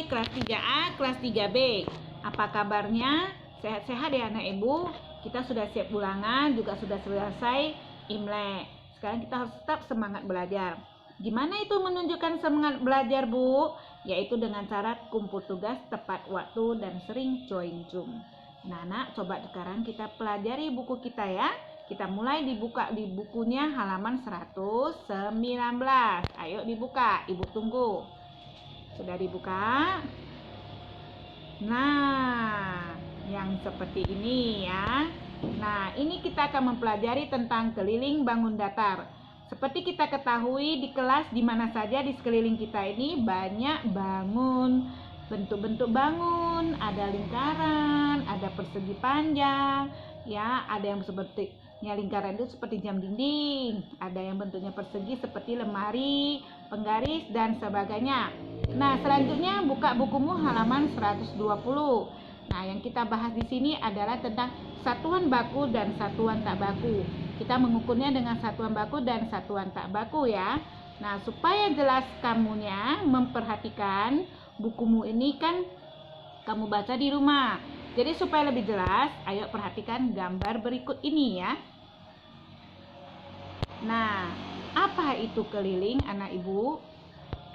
kelas 3A, kelas 3B. Apa kabarnya? Sehat-sehat ya anak ibu? Kita sudah siap ulangan, juga sudah selesai Imlek. Sekarang kita harus tetap semangat belajar. Gimana itu menunjukkan semangat belajar, Bu? Yaitu dengan cara kumpul tugas tepat waktu dan sering join Zoom. Nah, anak, coba sekarang kita pelajari buku kita ya. Kita mulai dibuka di bukunya halaman 119. Ayo dibuka, Ibu tunggu. Sudah dibuka? Nah, yang seperti ini ya. Nah, ini kita akan mempelajari tentang keliling bangun datar. Seperti kita ketahui di kelas di mana saja di sekeliling kita ini banyak bangun, bentuk-bentuk bangun, ada lingkaran, ada persegi panjang, ya, ada yang sepertinya lingkaran itu seperti jam dinding, ada yang bentuknya persegi seperti lemari, penggaris dan sebagainya. Nah, selanjutnya buka bukumu halaman 120. Nah, yang kita bahas di sini adalah tentang satuan baku dan satuan tak baku. Kita mengukurnya dengan satuan baku dan satuan tak baku ya. Nah, supaya jelas kamunya memperhatikan bukumu ini kan kamu baca di rumah. Jadi supaya lebih jelas, ayo perhatikan gambar berikut ini ya. Nah, apa itu keliling anak ibu?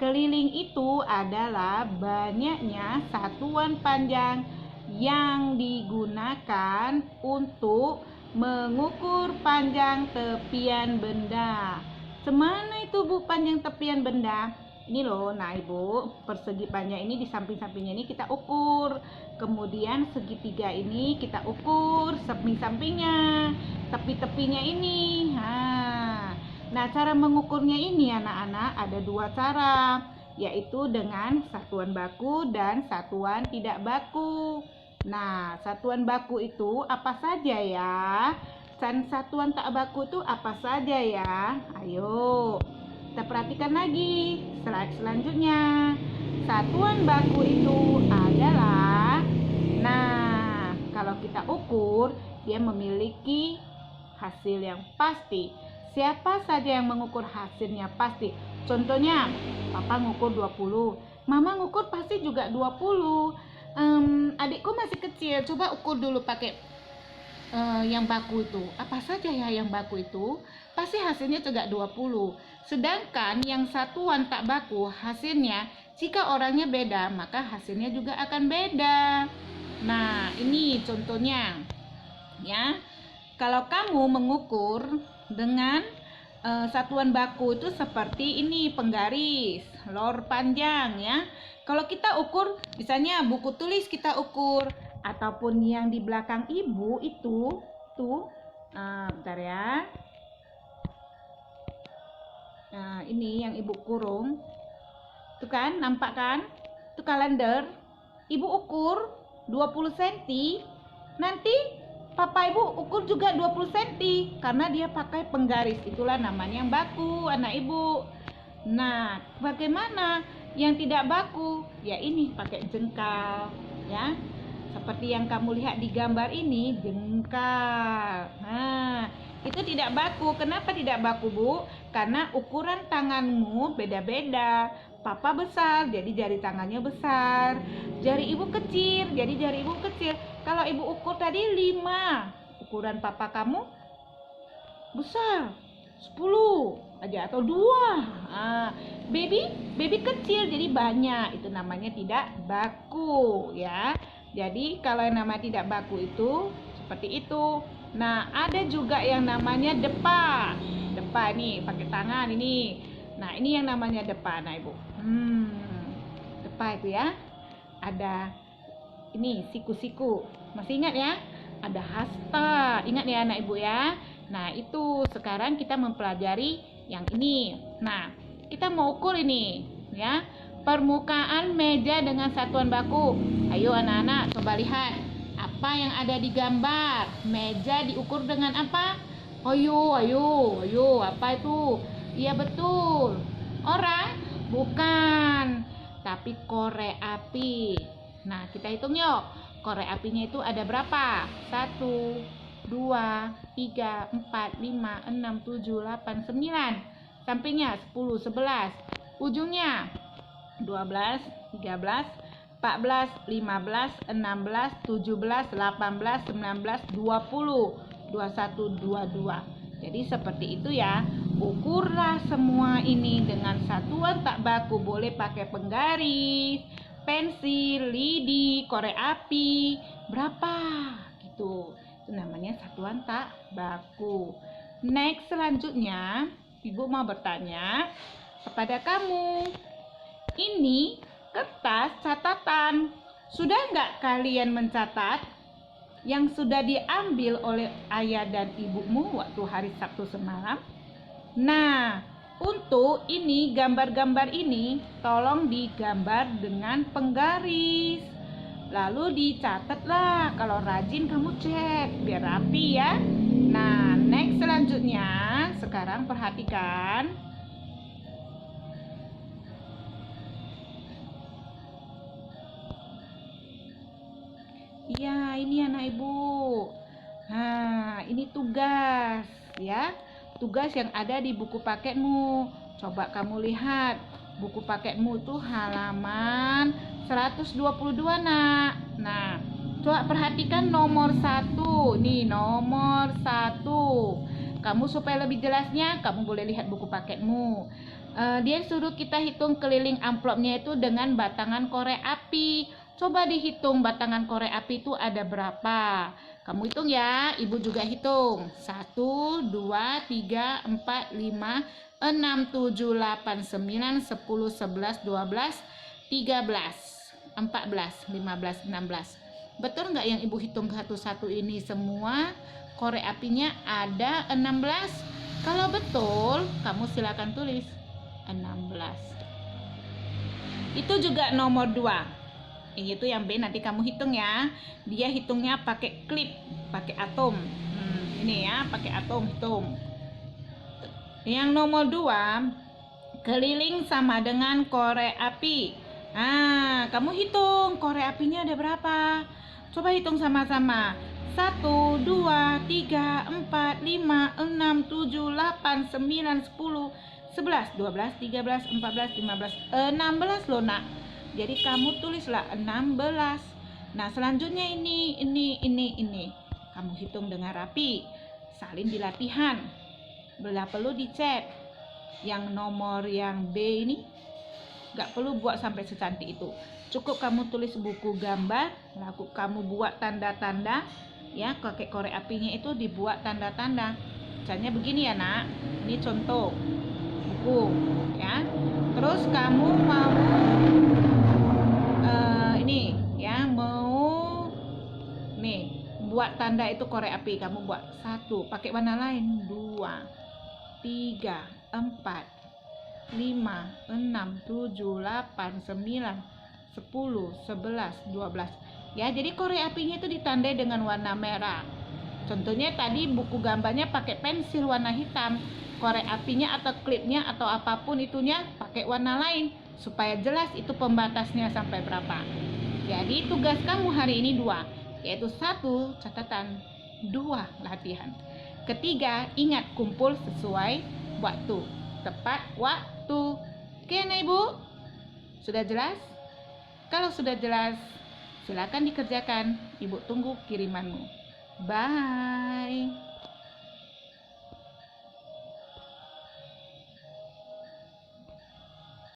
Keliling itu adalah banyaknya satuan panjang yang digunakan untuk mengukur panjang tepian benda. Semana itu Bu panjang tepian benda? Ini loh, nah Ibu, persegi panjang ini di samping-sampingnya ini kita ukur. Kemudian segitiga ini kita ukur samping-sampingnya, tepi-tepinya ini. Nah, cara mengukurnya ini anak-anak ada dua cara, yaitu dengan satuan baku dan satuan tidak baku. Nah, satuan baku itu apa saja ya? Dan satuan tak baku itu apa saja ya? Ayo, kita perhatikan lagi slide selanjutnya. Satuan baku itu adalah, nah, kalau kita ukur, dia memiliki hasil yang pasti. Siapa saja yang mengukur hasilnya pasti. Contohnya, Papa ngukur 20, Mama ngukur pasti juga 20. Adikku masih kecil, coba ukur dulu pakai yang baku itu. Apa saja ya yang baku itu? Pasti hasilnya juga 20. Sedangkan yang satuan tak baku hasilnya, jika orangnya beda, maka hasilnya juga akan beda. Nah, ini contohnya. Ya. Kalau kamu mengukur dengan satuan baku itu seperti ini, penggaris, lor panjang ya. Kalau kita ukur, misalnya buku tulis kita ukur, ataupun yang di belakang ibu itu, tuh, bentar ya. Nah, ini yang ibu kurung, tuh kan, nampak kan? Itu kalender, ibu ukur 20 cm, nanti Papa Ibu ukur juga 20 cm karena dia pakai penggaris. Itulah namanya yang baku, anak Ibu. Nah, bagaimana yang tidak baku? Ya ini pakai jengkal, ya. Seperti yang kamu lihat di gambar ini, jengkal. Nah, itu tidak baku. Kenapa tidak baku, Bu? Karena ukuran tanganmu beda-beda. Papa besar, jadi jari tangannya besar. Jari ibu kecil, jadi jari ibu kecil. Kalau ibu ukur tadi 5, ukuran papa kamu besar, 10 aja atau 2. Baby kecil, jadi banyak. Itu namanya tidak baku ya. Jadi kalau yang namanya tidak baku itu seperti itu. Nah, ada juga yang namanya depa. Depa nih, pakai tangan ini. Nah, ini yang namanya depa, nah Ibu. Depa itu ya. Ada ini siku-siku. Masih ingat ya? Ada hasta. Ingat ya anak Ibu ya? Nah, itu sekarang kita mempelajari yang ini. Nah, kita mau ukur ini ya. Permukaan meja dengan satuan baku. Ayo anak-anak coba lihat. Apa yang ada di gambar? Meja diukur dengan apa? Ayo, apa itu? Iya betul. Orang? Bukan. Tapi korek api. Nah, kita hitung yuk. Korek apinya itu ada berapa? 1, 2, 3, 4, 5, 6, 7, 8, 9. Sampingnya 10, 11. Ujungnya 12, 13, 14, 15, 16, 17, 18, 19, 20, 21, 22. Jadi seperti itu ya. Ukurlah semua ini dengan satuan tak baku. Boleh pakai penggaris, pensil, lidi, korek api, berapa gitu. Itu namanya satuan tak baku. Next, selanjutnya Ibu mau bertanya kepada kamu. Ini kertas catatan. Sudah nggak kalian mencatat yang sudah diambil oleh ayah dan ibumu waktu hari Sabtu semalam? Nah, untuk ini gambar-gambar ini tolong digambar dengan penggaris. Lalu dicatatlah, kalau rajin kamu cek biar rapi ya. Nah, next selanjutnya sekarang perhatikan. Iya, ini anak ibu. Nah, ini tugas ya. Tugas yang ada di buku paketmu. Coba kamu lihat. Buku paketmu tuh halaman 122, nak. Nah, coba perhatikan nomor 1. Nih, nomor 1. Kamu supaya lebih jelasnya, kamu boleh lihat buku paketmu. Dia suruh kita hitung keliling amplopnya itu dengan batangan korek api. Coba dihitung batangan korek api itu ada berapa. Kamu hitung ya, ibu juga hitung. 1, 2, 3, 4, 5, 6, 7, 8, 9, 10, 11, 12, 13, 14, 15, 16. Betul nggak yang ibu hitung satu-satu ini semua? Korek apinya ada 16. Kalau betul, kamu silakan tulis 16. Itu juga nomor 2. Itu yang B nanti kamu hitung ya. Dia hitungnya pakai klip, pakai atom. Ini ya, pakai atom hitung. Yang nomor 2, keliling sama dengan korek api. Nah, kamu hitung korek apinya ada berapa. Coba hitung sama-sama. 1, 2, 3, 4, 5, 6, 7, 8, 9, 10, 11, 12, 13, 14, 15, 16 loh nak. Jadi kamu tulislah 16. Nah, selanjutnya ini. Kamu hitung dengan rapi. Salin di latihan. Bila perlu dicek. Yang nomor yang B ini gak perlu buat sampai secantik itu. Cukup kamu tulis buku gambar, lalu kamu buat tanda-tanda ya, pakai korek apinya itu dibuat tanda-tanda. Caranya begini ya, nak. Ini contoh buku ya. Terus kamu mau ini ya, mau nih buat tanda itu korek api, kamu buat 1 pakai warna lain, 2, 3, 4, 5, 6, 7, 8, 9, 10, 11, 12 ya. Jadi korek apinya itu ditandai dengan warna merah. Contohnya tadi buku gambarnya pakai pensil warna hitam, korek apinya atau klipnya atau apapun itunya pakai warna lain supaya jelas itu pembatasnya sampai berapa. Jadi tugas kamu hari ini 2, yaitu 1 catatan, 2 latihan. Ketiga, ingat kumpul sesuai waktu, tepat waktu. Oke, nah ibu, sudah jelas? Kalau sudah jelas, silakan dikerjakan. Ibu tunggu kirimanmu. Bye.